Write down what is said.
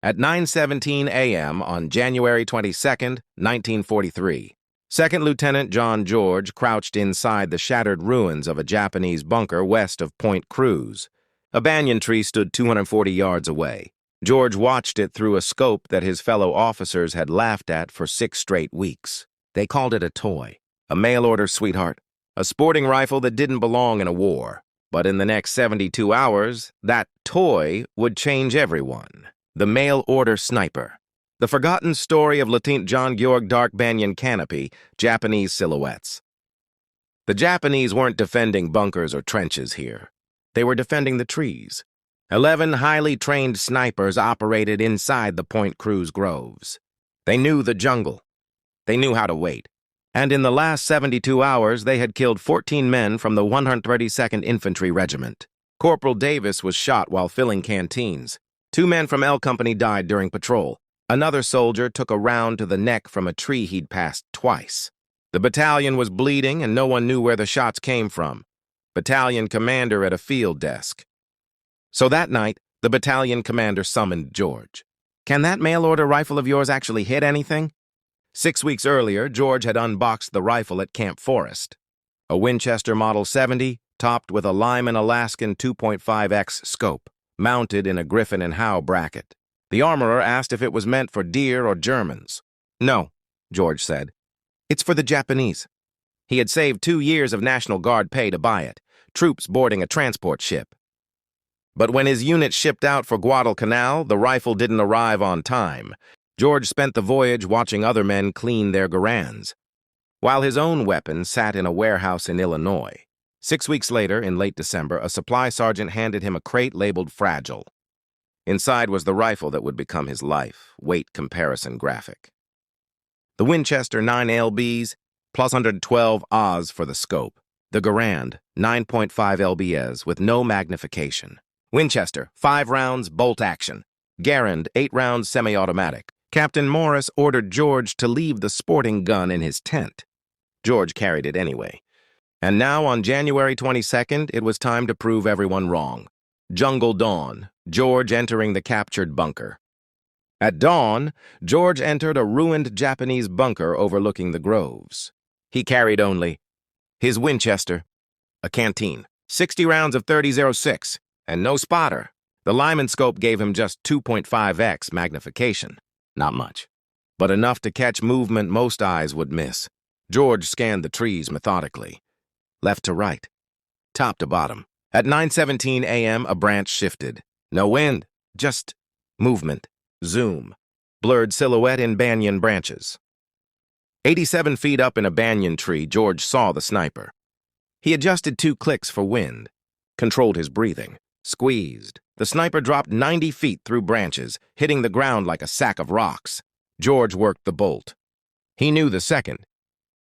At 9:17 a.m. on January 22nd, 1943, Second Lieutenant John George crouched inside the shattered ruins of a Japanese bunker west of Point Cruz. A banyan tree stood 240 yards away. George watched it through a scope that his fellow officers had laughed at for 6 straight weeks. They called it a toy, a mail-order sweetheart, a sporting rifle that didn't belong in a war. But in the next 72 hours, that toy would change everyone. The mail-order sniper. The forgotten story of Lieutenant John Georg Dark Banyan Canopy, Japanese silhouettes. The Japanese weren't defending bunkers or trenches here. They were defending the trees. 11 highly trained snipers operated inside the Point Cruz groves. They knew the jungle. They knew how to wait. And in the last 72 hours, they had killed 14 men from the 132nd Infantry Regiment. Corporal Davis was shot while filling canteens. 2 men from L Company died during patrol. Another soldier took a round to the neck from a tree he'd passed twice. The battalion was bleeding and no one knew where the shots came from. Battalion commander at a field desk. So that night, the battalion commander summoned George. "Can that mail-order rifle of yours actually hit anything?" 6 weeks earlier, George had unboxed the rifle at Camp Forest. A Winchester Model 70, topped with a Lyman Alaskan 2.5x scope, mounted in a Griffin and Howe bracket. The armorer asked if it was meant for deer or Germans. "No," George said. "It's for the Japanese." He had saved 2 years of National Guard pay to buy it, troops boarding a transport ship. But when his unit shipped out for Guadalcanal, the rifle didn't arrive on time. George spent the voyage watching other men clean their Garands, while his own weapon sat in a warehouse in Illinois. 6 weeks later, in late December, a supply sergeant handed him a crate labeled Fragile. Inside was the rifle that would become his life, weight comparison graphic. The Winchester 9LBs, plus 112 Oz for the scope. The Garand, 9.5 lbs with no magnification. Winchester, 5 rounds, bolt action. Garand, 8 rounds, semi-automatic. Captain Morris ordered George to leave the sporting gun in his tent. George carried it anyway. And now, on January 22nd, it was time to prove everyone wrong. Jungle dawn, George entering the captured bunker. At dawn, George entered a ruined Japanese bunker overlooking the groves. He carried only his Winchester, a canteen, 60 rounds of .30-06, and no spotter. The Lyman scope gave him just 2.5x magnification. Not much, but enough to catch movement most eyes would miss. George scanned the trees methodically, left to right, top to bottom. At 9:17 a.m., a branch shifted. No wind, just movement, zoom, blurred silhouette in banyan branches. 87 feet up in a banyan tree, George saw the sniper. He adjusted 2 clicks for wind, controlled his breathing, squeezed. The sniper dropped 90 feet through branches, hitting the ground like a sack of rocks. George worked the bolt. He knew the second